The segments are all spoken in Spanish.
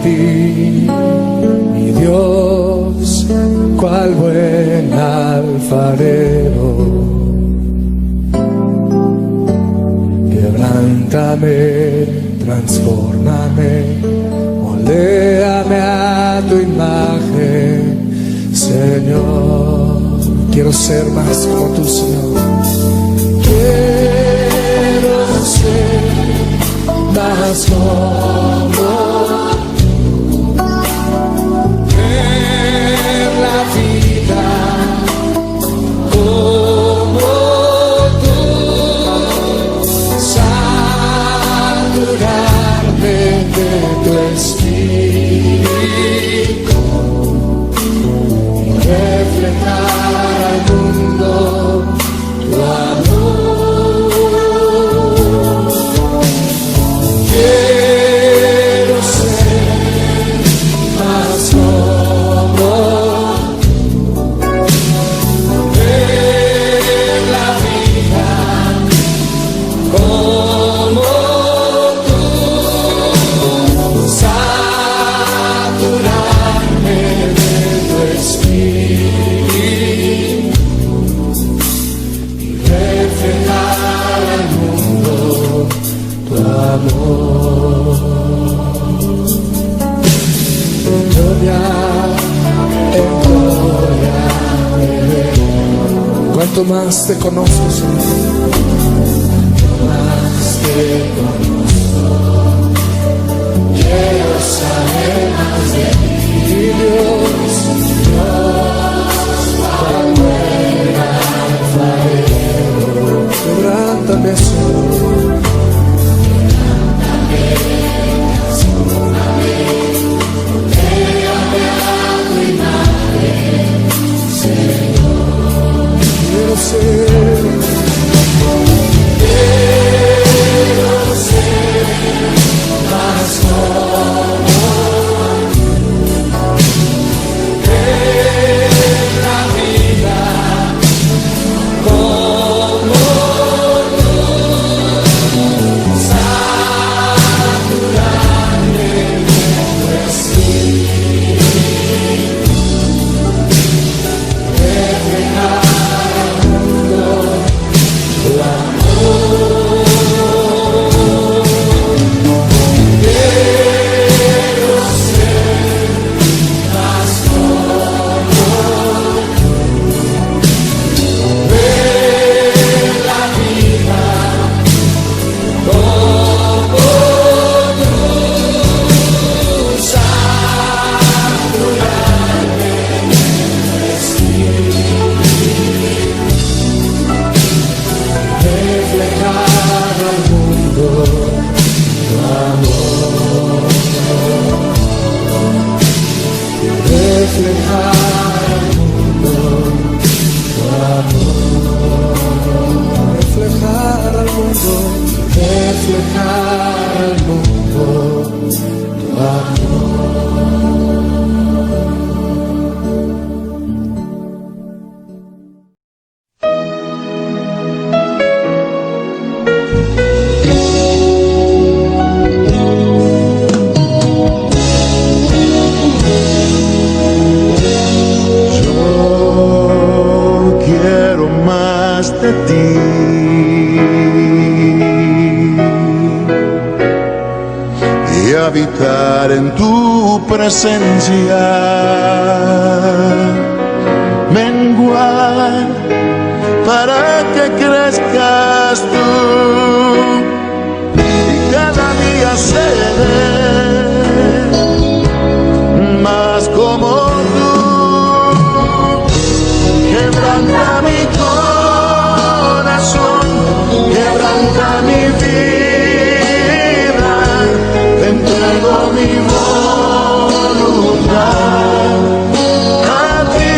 ti, mi Dios, cual buen alfarero. Quebrántame, transfórmame, moléame a tu imagen, Señor. Quiero ser más como tú, Señor. Quiero ser más como tú. Ver la vida como tú. Saturarme de tu espíritu y reflejar al mundo tu amor. Quiero ser más como ver la vida como tú, saturarme de tu espíritu y reflejar al mundo tu amor. Gloria, en gloria, cuanto más te conozco, Señor, más te conozco, quiero saber más de ti, Dios, cual buen alfarero. Quebrántame, Señor. Quiero ser más como ver la vida como tú, saturarme de tu espíritu, reflejar de ti. Y habitar en tu presencia, menguar para que crezcas tú y cada día ser más como tú. Quebranta mi corazón, quebranta mi vida, te entrego mi voluntad a ti.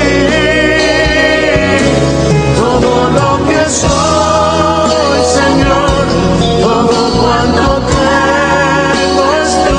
Todo lo que soy, Señor, todo cuanto tengo es tuyo.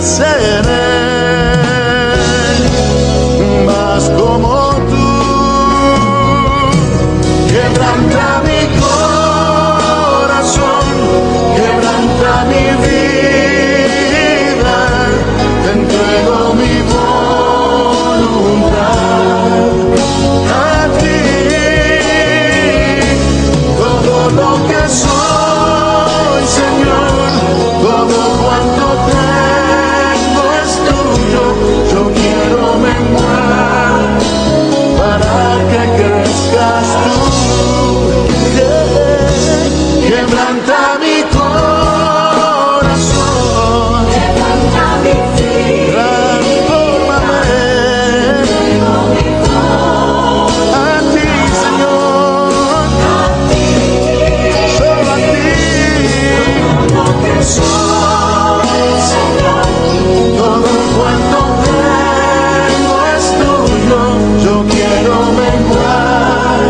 seré más como tú. Quebranta mi corazón, quebranta mi vida, te entrego mi voluntad a ti. Todo lo que soy, Señor, todo cuanto tengo es tuyo. Yo quiero menguar para que crezcas tú. Quebranta mi corazón, Quebranta mi vida, transfórmame a ti, Señor, solo a ti. lo que soy, Señor, Todo cuanto tengo es tuyo. Yo quiero menguar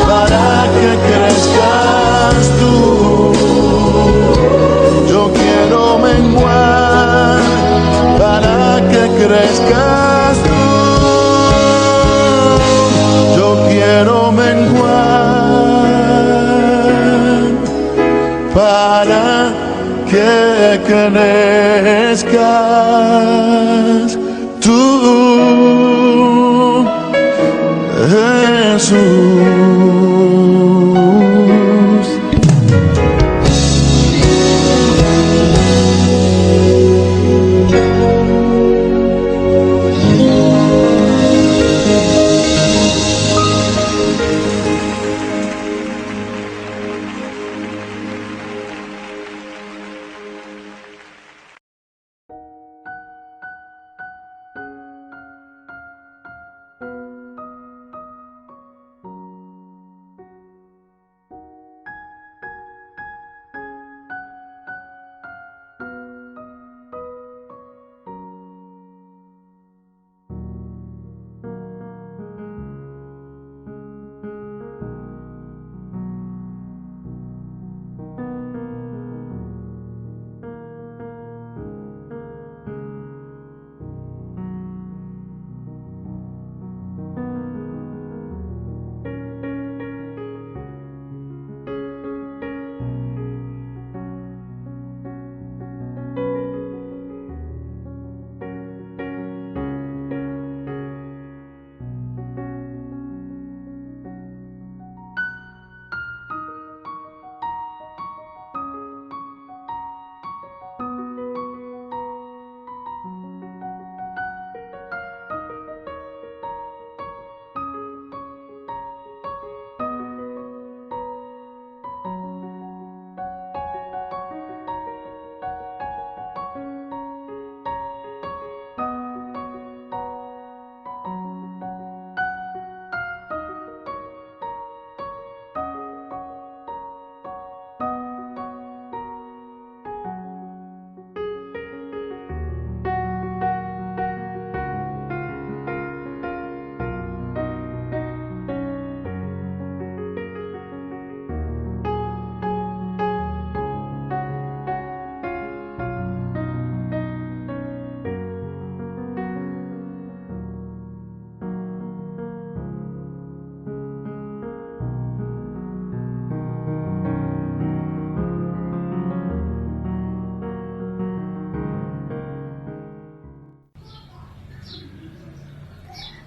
para que crezcas tú. Yo quiero menguar para que crezcas tú. Yo quiero menguar para que crezcas tú, Jesús.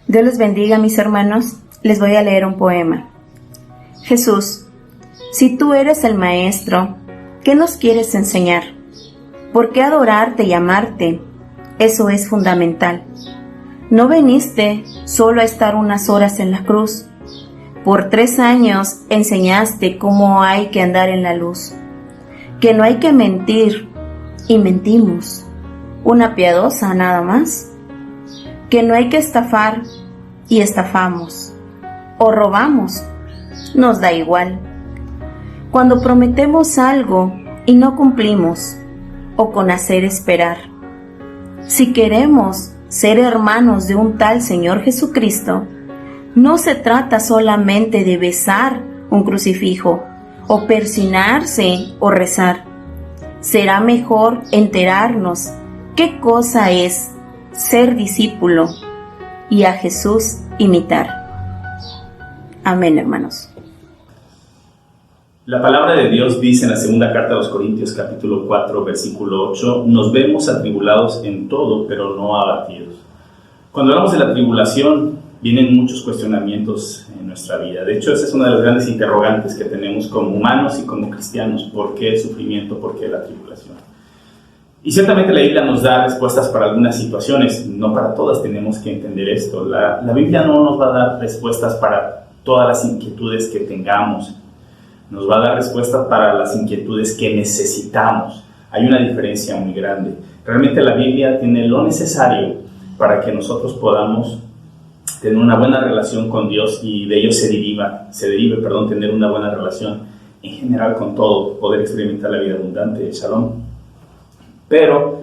Dios les bendiga, mis hermanos. Les voy a leer un poema. Jesús, si tú eres el Maestro, ¿qué nos quieres enseñar? ¿Por qué adorarte y amarte? Eso es fundamental. No viniste solo a estar unas horas en la cruz. Por 3 años enseñaste cómo hay que andar en la luz, que no hay que mentir, y mentimos. Una piadosa nada más. Que no hay que estafar, y estafamos. O robamos, nos da igual. Cuando prometemos algo y no cumplimos, o con hacer esperar. Si queremos ser hermanos de un tal Señor Jesucristo, no se trata solamente de besar un crucifijo, o persinarse o rezar. Será mejor enterarnos qué cosa es ser discípulo y a Jesús imitar. Amén, hermanos. La palabra de Dios dice en la segunda carta a los Corintios, capítulo 4, versículo 8, nos vemos atribulados en todo, pero no abatidos. Cuando hablamos de la tribulación, vienen muchos cuestionamientos en nuestra vida. De hecho, esa es una de las grandes interrogantes que tenemos como humanos y como cristianos. ¿Por qué el sufrimiento? ¿Por qué la tribulación? Y ciertamente la Biblia nos da respuestas para algunas situaciones, no para todas. Tenemos que entender esto. La Biblia no nos va a dar respuestas para todas las inquietudes que tengamos. Nos va a dar respuestas para las inquietudes que necesitamos. Hay una diferencia muy grande. Realmente la Biblia tiene lo necesario para que nosotros podamos tener una buena relación con Dios y de ello se derive, tener una buena relación en general con todo, poder experimentar la vida abundante, Shalom. Pero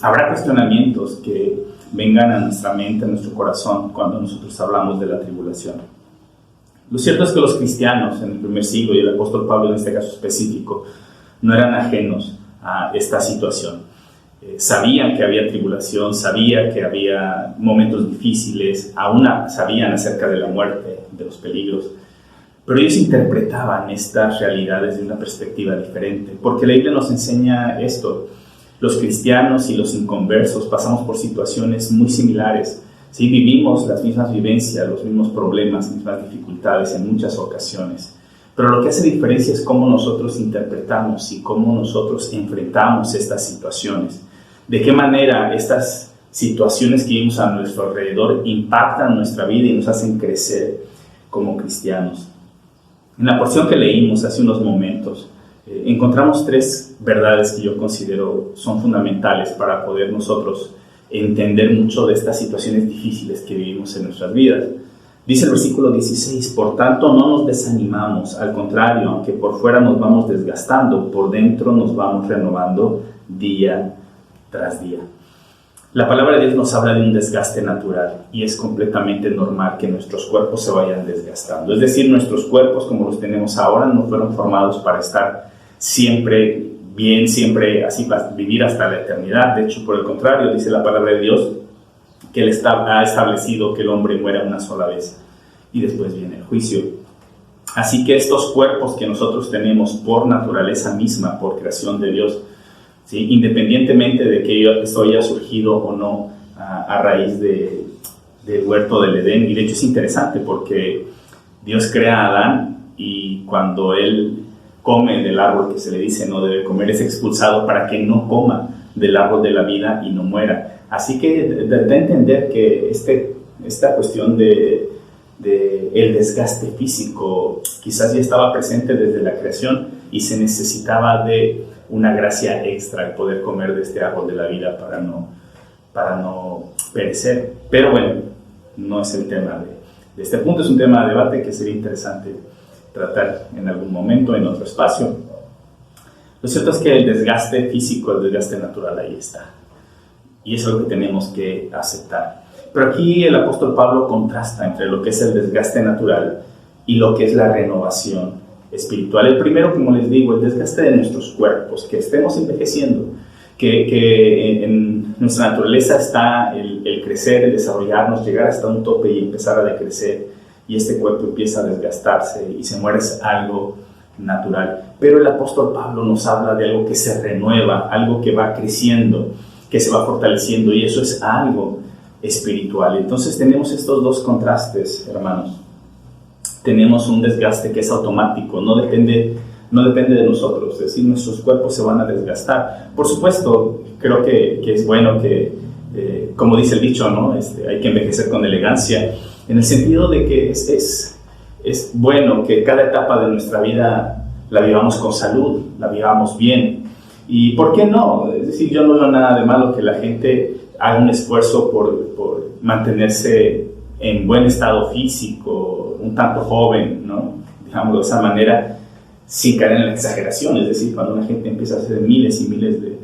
habrá cuestionamientos que vengan a nuestra mente, a nuestro corazón, cuando nosotros hablamos de la tribulación. Lo cierto es que los cristianos en el primer siglo, y el apóstol Pablo en este caso específico, no eran ajenos a esta situación. Sabían que había tribulación, sabían que había momentos difíciles, aún sabían acerca de la muerte, de los peligros, pero ellos interpretaban estas realidades de una perspectiva diferente, porque la Biblia nos enseña esto. Los cristianos y los inconversos pasamos por situaciones muy similares. Sí, vivimos las mismas vivencias, los mismos problemas, las mismas dificultades en muchas ocasiones. Pero lo que hace diferencia es cómo nosotros interpretamos y cómo nosotros enfrentamos estas situaciones. De qué manera estas situaciones que vivimos a nuestro alrededor impactan nuestra vida y nos hacen crecer como cristianos. En la porción que leímos hace unos momentos, encontramos tres verdades que yo considero son fundamentales para poder nosotros entender mucho de estas situaciones difíciles que vivimos en nuestras vidas. Dice el versículo 16, por tanto no nos desanimamos, al contrario, aunque por fuera nos vamos desgastando, por dentro nos vamos renovando día tras día. La palabra de Dios nos habla de un desgaste natural y es completamente normal que nuestros cuerpos se vayan desgastando. Es decir, nuestros cuerpos como los tenemos ahora no fueron formados para estar siempre bien, siempre así, para vivir hasta la eternidad. De hecho, por el contrario, dice la palabra de Dios que Él ha establecido que el hombre muera una sola vez y después viene el juicio. Así que estos cuerpos que nosotros tenemos por naturaleza misma, por creación de Dios, ¿sí? Independientemente de que esto haya surgido o no a raíz del huerto del Edén, y de hecho es interesante porque Dios crea a Adán y cuando él come del árbol que se le dice no debe comer, es expulsado para que no coma del árbol de la vida y no muera. Así que da a entender que esta cuestión de el desgaste físico quizás ya estaba presente desde la creación y se necesitaba de una gracia extra el poder comer de este árbol de la vida para no perecer. Pero bueno, no es el tema de este punto, es un tema de debate que sería interesante tratar en algún momento, en otro espacio. Lo cierto es que el desgaste físico, el desgaste natural ahí está. Y eso es lo que tenemos que aceptar. Pero aquí el apóstol Pablo contrasta entre lo que es el desgaste natural y lo que es la renovación espiritual. El primero, como les digo, el desgaste de nuestros cuerpos, que estemos envejeciendo, que en nuestra naturaleza está el crecer, el desarrollarnos, llegar hasta un tope y empezar a decrecer, y este cuerpo empieza a desgastarse y se muere, es algo natural. Pero el apóstol Pablo nos habla de algo que se renueva, algo que va creciendo, que se va fortaleciendo, y eso es algo espiritual. Entonces tenemos estos dos contrastes, hermanos. Tenemos un desgaste que es automático, no depende de nosotros, es decir, nuestros cuerpos se van a desgastar. Por supuesto, creo que es bueno que, como dice el dicho, ¿no? Hay que envejecer con elegancia, en el sentido de que es bueno que cada etapa de nuestra vida la vivamos con salud, la vivamos bien. ¿Y por qué no? Es decir, yo no veo nada de malo que la gente haga un esfuerzo por mantenerse en buen estado físico, un tanto joven, ¿no? Digámoslo de esa manera, sin caer en la exageración. Es decir, cuando una gente empieza a hacer miles y miles de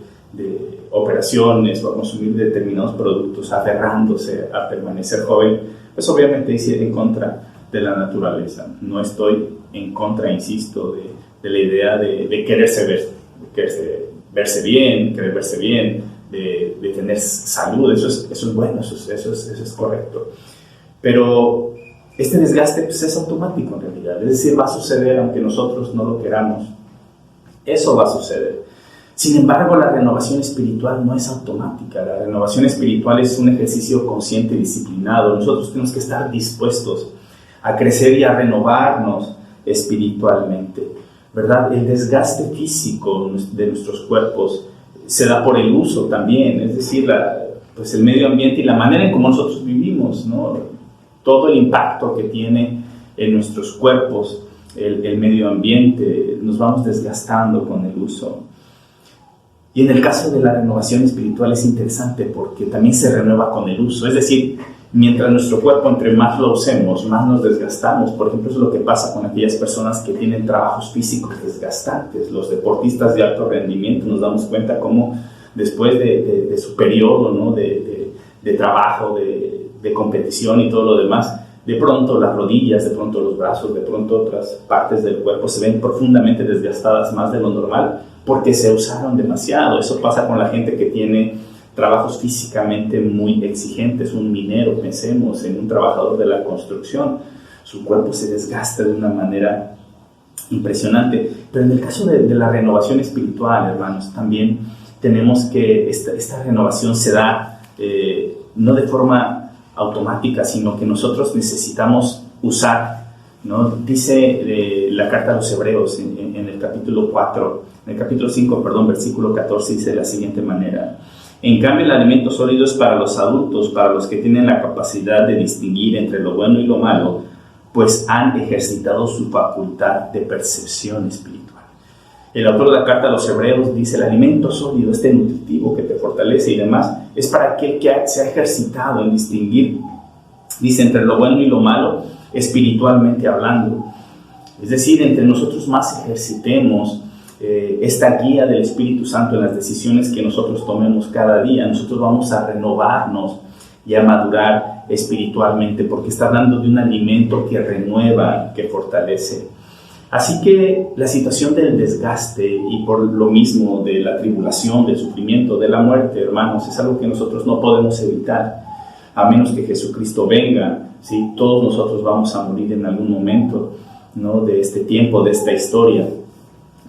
operaciones o a consumir determinados productos, aferrándose a permanecer joven, pues obviamente dice en contra de la naturaleza. No estoy en contra, insisto, de la idea de quererse verse bien, querer verse bien, de de tener salud, eso es bueno, eso es correcto. Pero este desgaste pues, es automático en realidad, es decir, va a suceder aunque nosotros no lo queramos, eso va a suceder. Sin embargo, la renovación espiritual no es automática, la renovación espiritual es un ejercicio consciente y disciplinado. Nosotros tenemos que estar dispuestos a crecer y a renovarnos espiritualmente, ¿verdad? El desgaste físico de nuestros cuerpos se da por el uso también, es decir, pues el medio ambiente y la manera en cómo nosotros vivimos, ¿no? Todo el impacto que tiene en nuestros cuerpos el medio ambiente, nos vamos desgastando con el uso. Y en el caso de la renovación espiritual es interesante porque también se renueva con el uso, es decir, mientras nuestro cuerpo, entre más lo usemos, más nos desgastamos. Por ejemplo, eso es lo que pasa con aquellas personas que tienen trabajos físicos desgastantes. Los deportistas de alto rendimiento, nos damos cuenta cómo después de su periodo, ¿no? de trabajo, de competición y todo lo demás, de pronto las rodillas, de pronto los brazos, de pronto otras partes del cuerpo se ven profundamente desgastadas más de lo normal porque se usaron demasiado. Eso pasa con la gente que tiene trabajos físicamente muy exigentes, un minero, pensemos en un trabajador de la construcción, su cuerpo se desgasta de una manera impresionante. Pero en el caso de la renovación espiritual, hermanos, también tenemos que esta renovación se da no de forma automática, sino que nosotros necesitamos usar, ¿no? Dice la carta a los Hebreos en el capítulo 4, en el capítulo 5, versículo 14, dice de la siguiente manera: en cambio, el alimento sólido es para los adultos, para los que tienen la capacidad de distinguir entre lo bueno y lo malo, pues han ejercitado su facultad de percepción espiritual. El autor de la carta a los Hebreos dice: el alimento sólido, este nutritivo que te fortalece y demás, es para aquel que se ha ejercitado en distinguir, dice, entre lo bueno y lo malo, espiritualmente hablando. Es decir, entre nosotros más ejercitemos esta guía del Espíritu Santo en las decisiones que nosotros tomemos cada día, nosotros vamos a renovarnos y a madurar espiritualmente, porque está hablando de un alimento que renueva, que fortalece. Así que la situación del desgaste y por lo mismo de la tribulación, del sufrimiento, de la muerte, hermanos, es algo que nosotros no podemos evitar, a menos que Jesucristo venga, ¿sí? Todos nosotros vamos a morir en algún momento, ¿no? De este tiempo, de esta historia.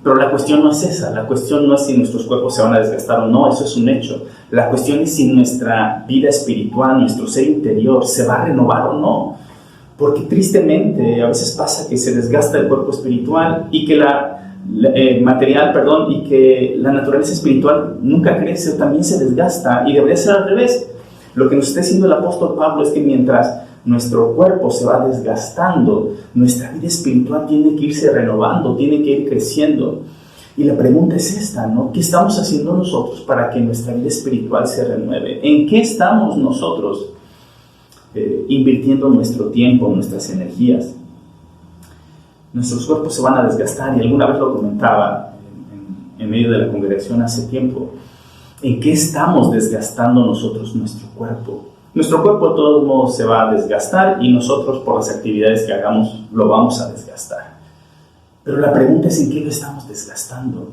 Pero la cuestión no es esa, la cuestión no es si nuestros cuerpos se van a desgastar o no, eso es un hecho. La cuestión es si nuestra vida espiritual, nuestro ser interior, se va a renovar o no. Porque tristemente a veces pasa que se desgasta el cuerpo espiritual y que y que la naturaleza espiritual nunca crece o también se desgasta, y debería ser al revés. Lo que nos está diciendo el apóstol Pablo es que mientras nuestro cuerpo se va desgastando, nuestra vida espiritual tiene que irse renovando, tiene que ir creciendo. Y la pregunta es esta, ¿no? ¿Qué estamos haciendo nosotros para que nuestra vida espiritual se renueve? ¿En qué estamos nosotros invirtiendo nuestro tiempo, nuestras energías? Nuestros cuerpos se van a desgastar, y alguna vez lo comentaba en medio de la congregación hace tiempo. ¿En qué estamos desgastando nosotros nuestro cuerpo? Nuestro cuerpo de todos modos se va a desgastar, y nosotros por las actividades que hagamos lo vamos a desgastar. Pero la pregunta es: ¿en qué lo estamos desgastando?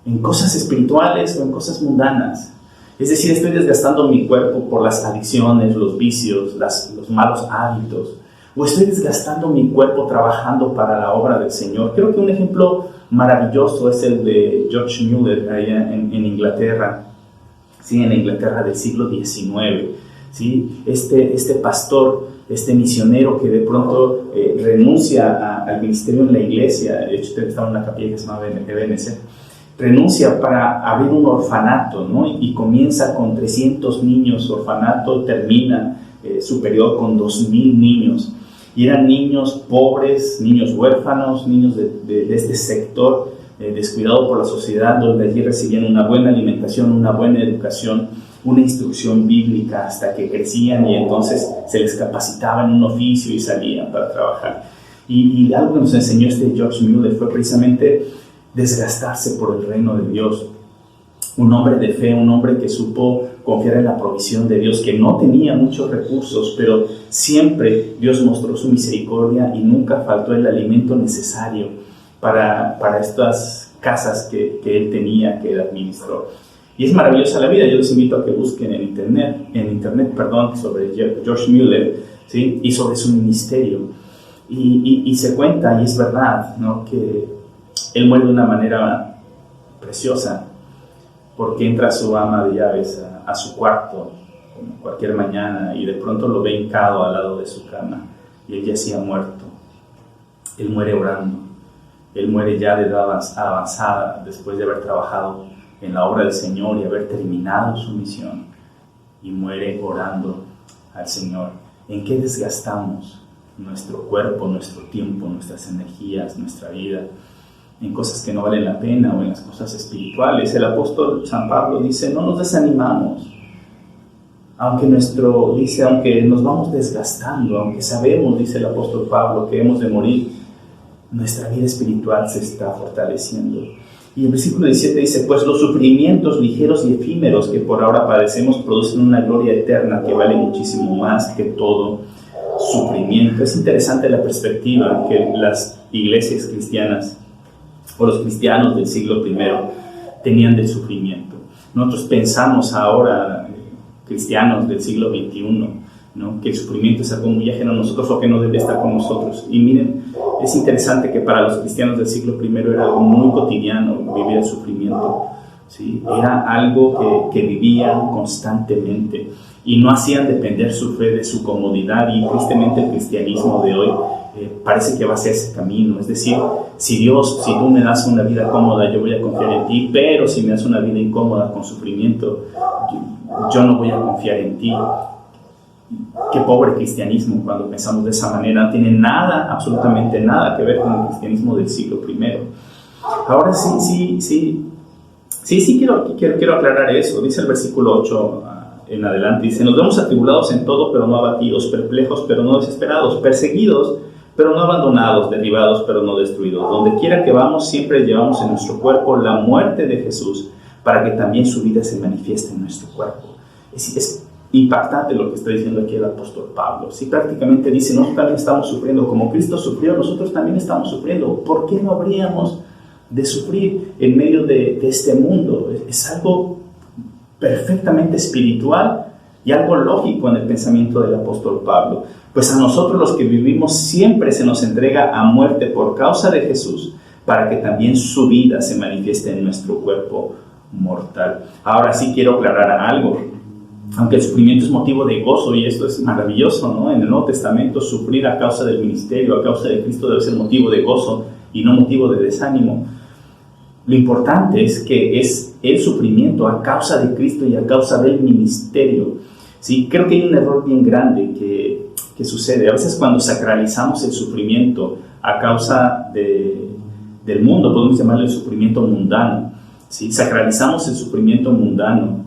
¿En cosas espirituales o en cosas mundanas? Es decir, estoy desgastando mi cuerpo por las adicciones, los vicios, los malos hábitos, o estoy desgastando mi cuerpo trabajando para la obra del Señor. Creo que un ejemplo maravilloso es el de George Mueller allá en Inglaterra, ¿sí? En la Inglaterra del siglo XIX. ¿Sí? Este pastor, este misionero que de pronto renuncia al ministerio en la iglesia, de hecho estaba en una capilla que se llama Ebenezer, renuncia para abrir un orfanato, ¿no? Y comienza con 300 niños, orfanato, termina su periodo con 2,000 niños, y eran niños pobres, niños huérfanos, niños de este sector descuidado por la sociedad, donde allí recibían una buena alimentación, una buena educación, una instrucción bíblica, hasta que crecían y entonces se les capacitaba en un oficio y salían para trabajar. Y algo que nos enseñó este George Mueller fue precisamente desgastarse por el reino de Dios. Un hombre de fe, un hombre que supo confiar en la provisión de Dios, que no tenía muchos recursos, pero siempre Dios mostró su misericordia y nunca faltó el alimento necesario para estas casas que él tenía, que él administró. Y es maravillosa la vida. Yo les invito a que busquen en internet, sobre George Mueller, ¿sí? Y sobre su ministerio. Y se cuenta, y es verdad, ¿no? Que él muere de una manera preciosa, porque entra su ama de llaves a su cuarto, como cualquier mañana, y de pronto lo ve hincado al lado de su cama, y él ya se ha muerto. Él muere orando. Él muere ya de edad avanzada, después de haber trabajado en la obra del Señor y haber terminado su misión, y muere orando al Señor. ¿En qué desgastamos nuestro cuerpo, nuestro tiempo, nuestras energías, nuestra vida? En cosas que no valen la pena o en las cosas espirituales. El apóstol San Pablo dice, no nos desanimamos, aunque nos vamos desgastando, aunque sabemos, dice el apóstol Pablo, que hemos de morir, nuestra vida espiritual se está fortaleciendo. Y el versículo 17 dice, pues los sufrimientos ligeros y efímeros que por ahora padecemos producen una gloria eterna que vale muchísimo más que todo sufrimiento. Es interesante la perspectiva que las iglesias cristianas o los cristianos del siglo I tenían del sufrimiento. Nosotros pensamos ahora, cristianos del siglo XXI, ¿no? Que el sufrimiento es algo muy ajeno a nosotros o que no debe estar con nosotros. Y miren, es interesante que para los cristianos del siglo I era algo muy cotidiano vivir el sufrimiento, ¿sí? Era algo que vivían constantemente y no hacían depender su fe de su comodidad. Y tristemente el cristianismo de hoy parece que va hacia ese camino. Es decir, si tú me das una vida cómoda, yo voy a confiar en ti, pero si me das una vida incómoda con sufrimiento, yo no voy a confiar en ti. Qué pobre cristianismo cuando pensamos de esa manera. No tiene nada, absolutamente nada que ver con el cristianismo del siglo I. Ahora sí quiero aclarar eso. Dice el versículo 8 en adelante, dice, nos vemos atribulados en todo, pero no abatidos, perplejos, pero no desesperados, perseguidos, pero no abandonados, derribados, pero no destruidos. Donde quiera que vamos, siempre llevamos en nuestro cuerpo la muerte de Jesús, para que también su vida se manifieste en nuestro cuerpo. Es impactante lo que está diciendo aquí el apóstol Pablo. Sí, prácticamente dice, nosotros también estamos sufriendo, como Cristo sufrió, nosotros también estamos sufriendo. ¿Por qué no habríamos de sufrir en medio de este mundo? Es algo perfectamente espiritual y algo lógico en el pensamiento del apóstol Pablo. Pues a nosotros los que vivimos siempre se nos entrega a muerte por causa de Jesús, para que también su vida se manifieste en nuestro cuerpo mortal. Ahora sí quiero aclarar algo. Aunque el sufrimiento es motivo de gozo, y esto es maravilloso, ¿no? En el Nuevo Testamento, sufrir a causa del ministerio, a causa de Cristo, debe ser motivo de gozo y no motivo de desánimo. Lo importante es que es el sufrimiento a causa de Cristo y a causa del ministerio. ¿Sí? Creo que hay un error bien grande que sucede. A veces cuando sacralizamos el sufrimiento a causa del mundo, podemos llamarle el sufrimiento mundano. ¿Sí? Sacralizamos el sufrimiento mundano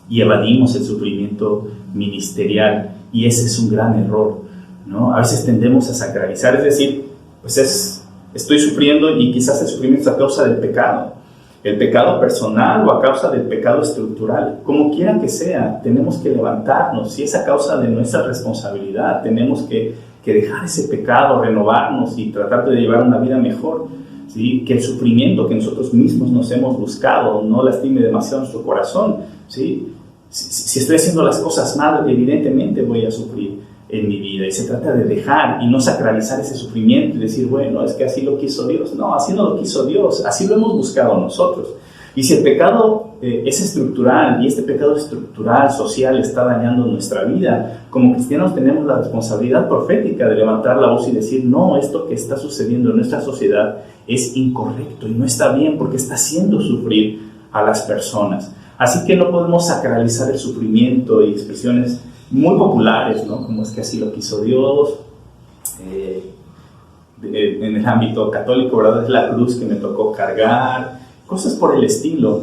y evadimos el sufrimiento ministerial, y ese es un gran error, ¿no? A veces tendemos a sacralizar, es decir, pues estoy sufriendo y quizás el sufrimiento es a causa del pecado personal o a causa del pecado estructural. Como quiera que sea, tenemos que levantarnos. Si es a causa de nuestra responsabilidad, tenemos que dejar ese pecado, renovarnos y tratar de llevar una vida mejor. ¿Sí? Que el sufrimiento que nosotros mismos nos hemos buscado no lastime demasiado nuestro corazón. ¿Sí? Si estoy haciendo las cosas mal, evidentemente voy a sufrir en mi vida, y se trata de dejar y no sacralizar ese sufrimiento y decir, bueno, es que así lo quiso Dios. No, así no lo quiso Dios, así lo hemos buscado nosotros. Y si el pecado es estructural, y este pecado estructural, social, está dañando nuestra vida, como cristianos tenemos la responsabilidad profética de levantar la voz y decir, no, esto que está sucediendo en nuestra sociedad es incorrecto y no está bien, porque está haciendo sufrir a las personas. Así que no podemos sacralizar el sufrimiento y expresiones muy populares, ¿no? Como es que así lo quiso Dios. En el ámbito católico, ¿verdad? Es la cruz que me tocó cargar, cosas por el estilo.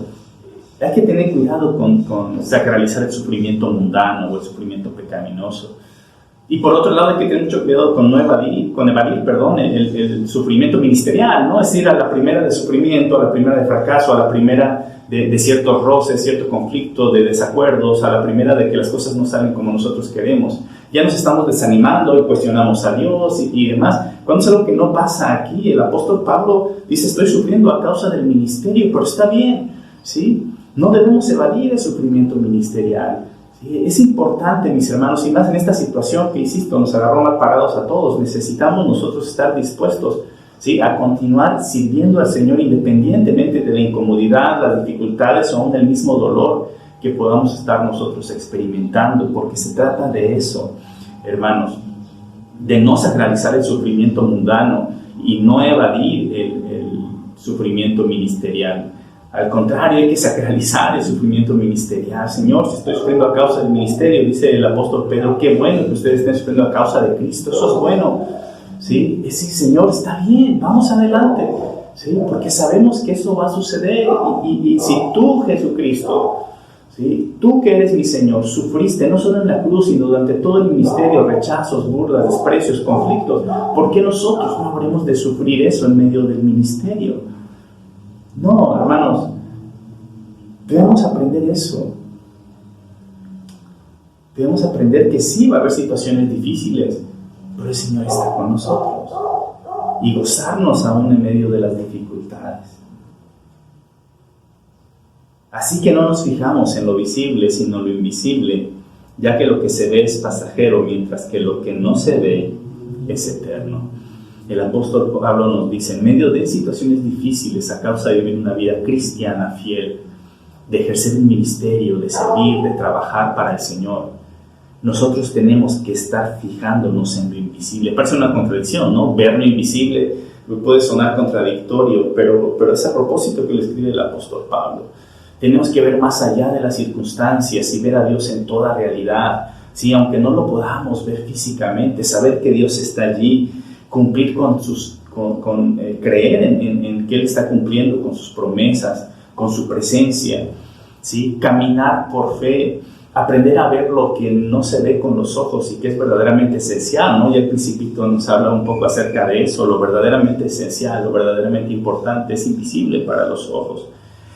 Hay que tener cuidado con sacralizar el sufrimiento mundano o el sufrimiento pecaminoso. Y por otro lado hay que tener mucho cuidado con evadir el sufrimiento ministerial, ¿no? Es decir, a la primera de sufrimiento, a la primera de fracaso, a la primera de ciertos roces, cierto conflicto, de desacuerdos, a la primera de que las cosas no salen como nosotros queremos, ya nos estamos desanimando y cuestionamos a Dios y demás, cuando es algo que no pasa aquí. El apóstol Pablo dice, estoy sufriendo a causa del ministerio, pero está bien, ¿sí? No debemos evadir el sufrimiento ministerial. ¿Sí? Es importante, mis hermanos, y más en esta situación que, insisto, nos agarró mal parados a todos. Necesitamos nosotros estar dispuestos, ¿sí?, a continuar sirviendo al Señor independientemente de la incomodidad, las dificultades o aún el mismo dolor que podamos estar nosotros experimentando, porque se trata de eso, hermanos, de no sacralizar el sufrimiento mundano y no evadir el sufrimiento ministerial. Al contrario, hay que sacralizar el sufrimiento ministerial. Señor, si estoy sufriendo a causa del ministerio, dice el apóstol Pedro, qué bueno que ustedes estén sufriendo a causa de Cristo, eso es bueno. ¿Sí? Sí, Señor, está bien, vamos adelante, ¿sí? Porque sabemos que eso va a suceder y si tú, Jesucristo, ¿sí?, tú que eres mi Señor, sufriste no solo en la cruz, sino durante todo el ministerio, rechazos, burlas, desprecios, conflictos, ¿por qué nosotros no habremos de sufrir eso en medio del ministerio? No, hermanos, debemos aprender eso. Debemos aprender que sí va a haber situaciones difíciles, pero el Señor está con nosotros, y gozarnos aún en medio de las dificultades. Así que no nos fijamos en lo visible, sino en lo invisible, ya que lo que se ve es pasajero, mientras que lo que no se ve es eterno. El apóstol Pablo nos dice, en medio de situaciones difíciles a causa de vivir una vida cristiana fiel, de ejercer un ministerio, de servir, de trabajar para el Señor, nosotros tenemos que estar fijándonos en lo invisible. Parece una contradicción, ¿no? Ver lo invisible puede sonar contradictorio, pero es a propósito que lo escribe el apóstol Pablo. Tenemos que ver más allá de las circunstancias y ver a Dios en toda realidad. Sí, aunque no lo podamos ver físicamente, saber que Dios está allí, cumplir creer en que Él está cumpliendo con sus promesas, con su presencia, ¿sí? Caminar por fe, aprender a ver lo que no se ve con los ojos y que es verdaderamente esencial, ¿no? Ya el Principito nos habla un poco acerca de eso, lo verdaderamente esencial, lo verdaderamente importante es invisible para los ojos.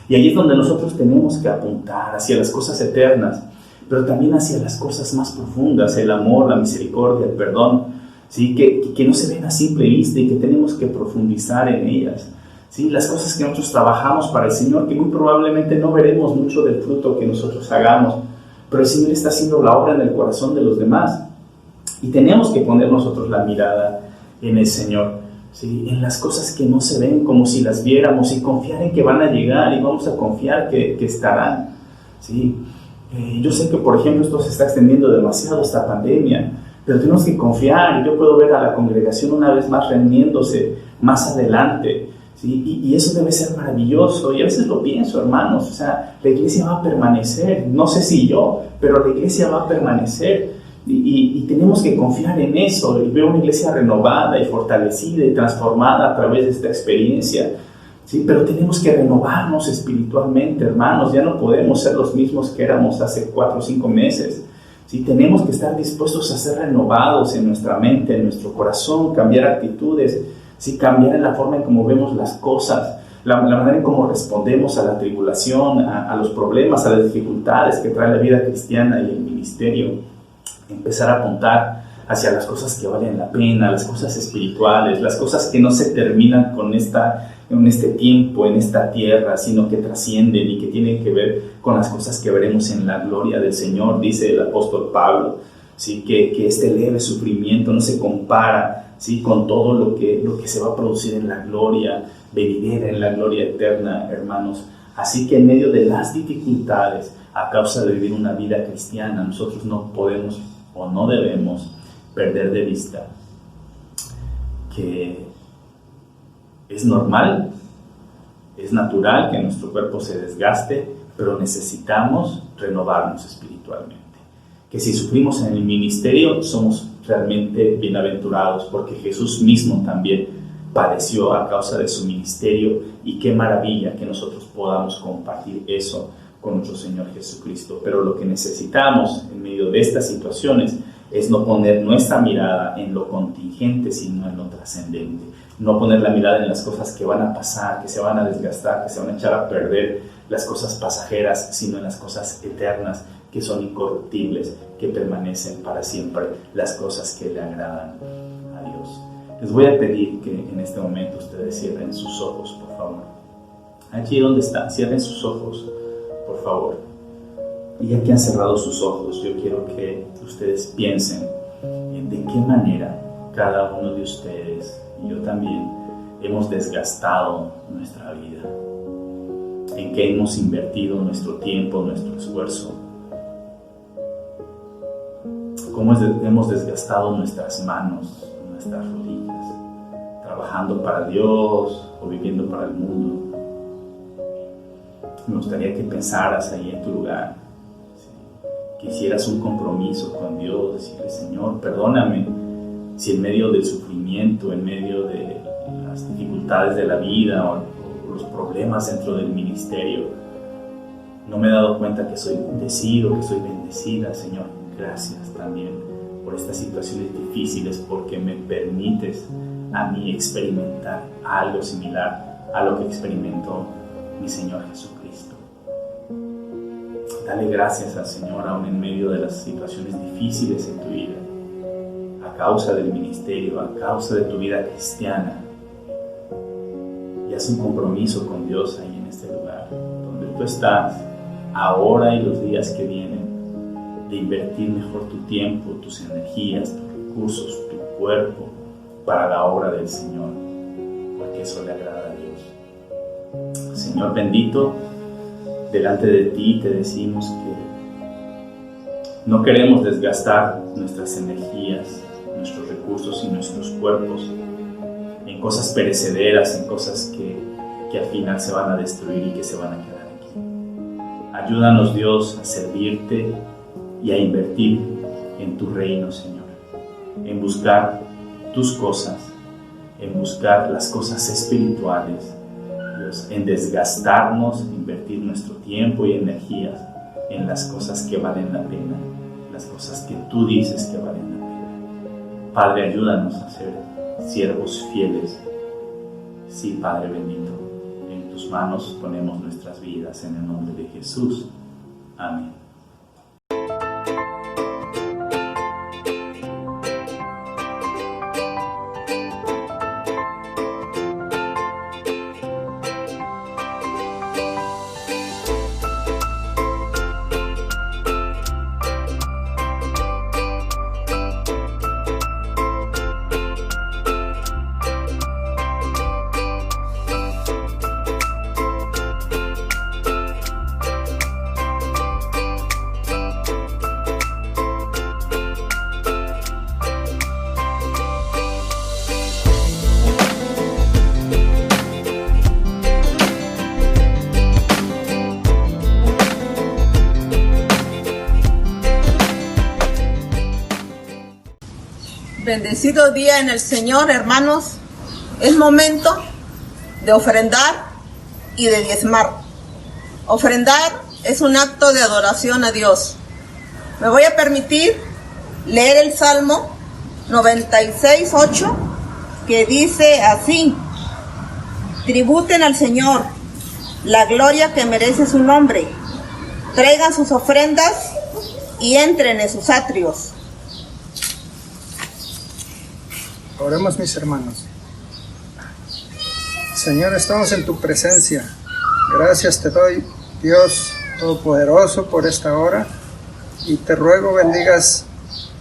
Y ahí es donde nosotros tenemos que apuntar hacia las cosas eternas, pero también hacia las cosas más profundas, el amor, la misericordia, el perdón, ¿sí? Que no se ven a simple vista y que tenemos que profundizar en ellas, ¿sí? Las cosas que nosotros trabajamos para el Señor, que muy probablemente no veremos mucho del fruto que nosotros hagamos, pero el Señor está haciendo la obra en el corazón de los demás y tenemos que poner nosotros la mirada en el Señor, ¿sí? En las cosas que no se ven como si las viéramos y confiar en que van a llegar y vamos a confiar que estarán, ¿sí? Yo sé que, por ejemplo, esto se está extendiendo demasiado, esta pandemia, pero tenemos que confiar, y yo puedo ver a la congregación una vez más reuniéndose más adelante, ¿sí? Y eso debe ser maravilloso, y a veces lo pienso, hermanos, o sea, la iglesia va a permanecer, no sé si yo, pero la iglesia va a permanecer, y tenemos que confiar en eso, y veo una iglesia renovada y fortalecida y transformada a través de esta experiencia, ¿sí? Pero tenemos que renovarnos espiritualmente, hermanos, ya no podemos ser los mismos que éramos hace 4 o 5 meses, ¿sí? Tenemos que estar dispuestos a ser renovados en nuestra mente, en nuestro corazón, cambiar actitudes, ¿sí? Cambiar en la forma en cómo vemos las cosas, la manera en cómo respondemos a la tribulación, a los problemas, a las dificultades que trae la vida cristiana y el ministerio. Empezar a apuntar hacia las cosas que valen la pena, las cosas espirituales, las cosas que no se terminan en este tiempo, en esta tierra, sino que trascienden y que tienen que ver con las cosas que veremos en la gloria del Señor, dice el apóstol Pablo, ¿sí? Que este leve sufrimiento no se compara, ¿sí? Con todo lo que se va a producir en la gloria venidera, en la gloria eterna, hermanos. Así que en medio de las dificultades, a causa de vivir una vida cristiana, nosotros no podemos o no debemos perder de vista que es normal, es natural que nuestro cuerpo se desgaste, pero necesitamos renovarnos espiritualmente. Que si sufrimos en el ministerio, somos realmente bienaventurados, porque Jesús mismo también padeció a causa de su ministerio, y qué maravilla que nosotros podamos compartir eso con nuestro Señor Jesucristo. Pero lo que necesitamos en medio de estas situaciones es no poner nuestra mirada en lo contingente, sino en lo trascendente. No poner la mirada en las cosas que van a pasar, que se van a desgastar, que se van a echar a perder, las cosas pasajeras, sino en las cosas eternas, que son incorruptibles, que permanecen para siempre, las cosas que le agradan a Dios. Les voy a pedir que en este momento ustedes cierren sus ojos, por favor. Allí donde están, cierren sus ojos por favor. Y ya que han cerrado sus ojos, yo quiero que ustedes piensen en de qué manera cada uno de ustedes, y yo también, hemos desgastado nuestra vida, en qué hemos invertido nuestro tiempo, nuestro esfuerzo, cómo hemos desgastado nuestras manos, nuestras rodillas, trabajando para Dios o viviendo para el mundo. Me gustaría que pensaras ahí en tu lugar, que hicieras un compromiso con Dios, decirle: Señor, perdóname si en medio del sufrimiento, en medio de las dificultades de la vida o los problemas dentro del ministerio, no me he dado cuenta que soy bendecido, que soy bendecida. Señor, gracias también por estas situaciones difíciles, porque me permites a mí experimentar algo similar a lo que experimentó mi Señor Jesucristo. Dale gracias al Señor aún en medio de las situaciones difíciles en tu vida, a causa del ministerio, a causa de tu vida cristiana. Y haz un compromiso con Dios ahí en este lugar donde tú estás, ahora y los días que vienen, de invertir mejor tu tiempo, tus energías, tus recursos, tu cuerpo para la obra del Señor, porque eso le agrada a Dios. Señor bendito, delante de ti te decimos que no queremos desgastar nuestras energías, nuestros recursos y nuestros cuerpos en cosas perecederas, en cosas que al final se van a destruir y que se van a quedar aquí. Ayúdanos, Dios, a servirte y a invertir en tu reino, Señor, en buscar tus cosas, en buscar las cosas espirituales, Dios, en desgastarnos, invertir nuestro tiempo y energías en las cosas que valen la pena, las cosas que tú dices que valen la pena. Padre, ayúdanos a ser siervos fieles. Sí, Padre bendito, en tus manos ponemos nuestras vidas, en el nombre de Jesús. Amén. Bendecido día en el Señor, hermanos. Es momento de ofrendar y de diezmar. Ofrendar es un acto de adoración a Dios. Me voy a permitir leer el Salmo 96:8, que dice así: tributen al Señor la gloria que merece su nombre, traigan sus ofrendas y entren en sus atrios. Oremos, mis hermanos. Señor, estamos en tu presencia. Gracias te doy, Dios Todopoderoso, por esta hora, y te ruego bendigas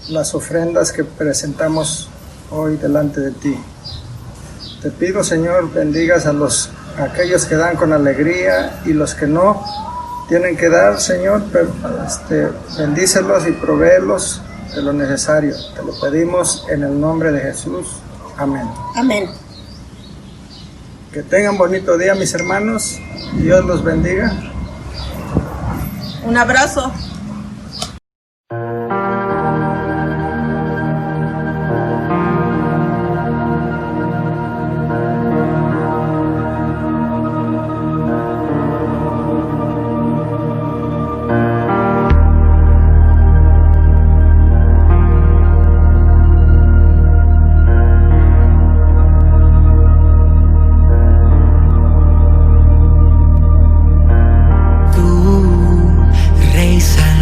las ofrendas que presentamos hoy delante de ti. Te pido, Señor, bendigas a aquellos que dan con alegría y los que no tienen que dar, Señor, bendícelos y provéelos de lo necesario. Te lo pedimos en el nombre de Jesús. Amén. Amén. Que tengan bonito día, mis hermanos. Dios los bendiga. Un abrazo. Rey Santo.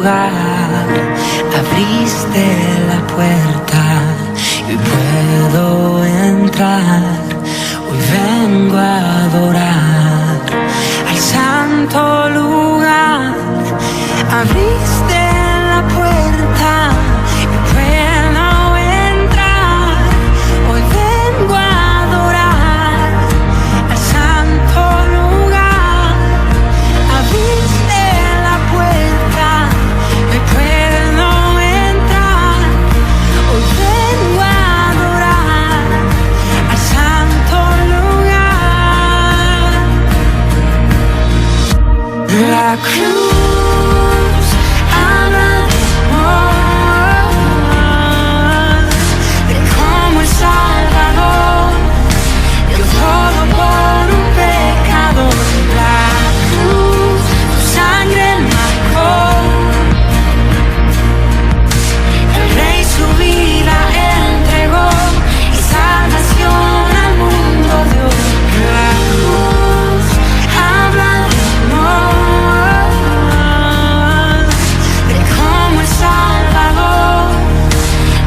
lugar, abriste la puerta y puedo entrar. Hoy vengo a adorar al santo lugar. Abriste la puerta y puedo entrar. Hoy vengo a adorar al santo lugar. Abriste la puerta y puedo entrar. Hoy vengo a adorar al santo lugar. La cruz habla de amor, de cómo el Salvador dio todo por un pecador. La cruz, tu sangre marcó. El Rey su vida entregó y salvación al mundo dio. La cruz habla de amor, de cómo el Salvador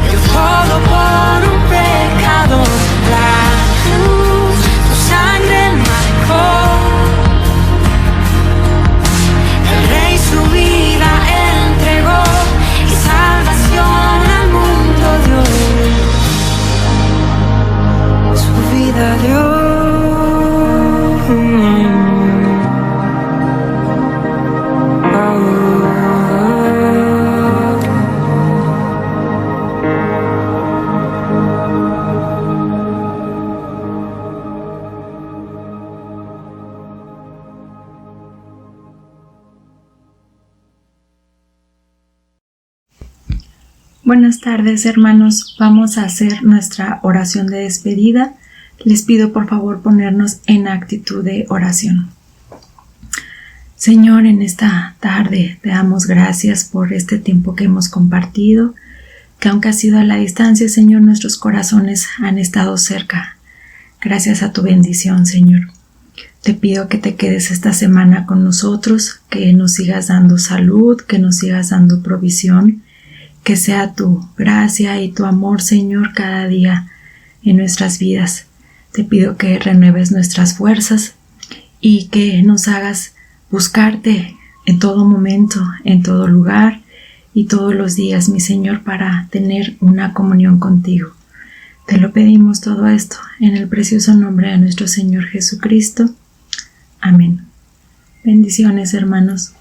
dio todo por un pecador. La cruz, tu sangre marcó. El Rey su vida entregó y salvación al mundo dio. Su vida dio. Buenas tardes, hermanos. Vamos a hacer nuestra oración de despedida. Les pido por favor ponernos en actitud de oración. Señor, en esta tarde te damos gracias por este tiempo que hemos compartido, que aunque ha sido a la distancia, Señor, nuestros corazones han estado cerca. Gracias a tu bendición, Señor. Te pido que te quedes esta semana con nosotros, que nos sigas dando salud, que nos sigas dando provisión, que sea tu gracia y tu amor, Señor, cada día en nuestras vidas. Te pido que renueves nuestras fuerzas y que nos hagas buscarte en todo momento, en todo lugar y todos los días, mi Señor, para tener una comunión contigo. Te lo pedimos todo esto en el precioso nombre de nuestro Señor Jesucristo. Amén. Bendiciones, hermanos.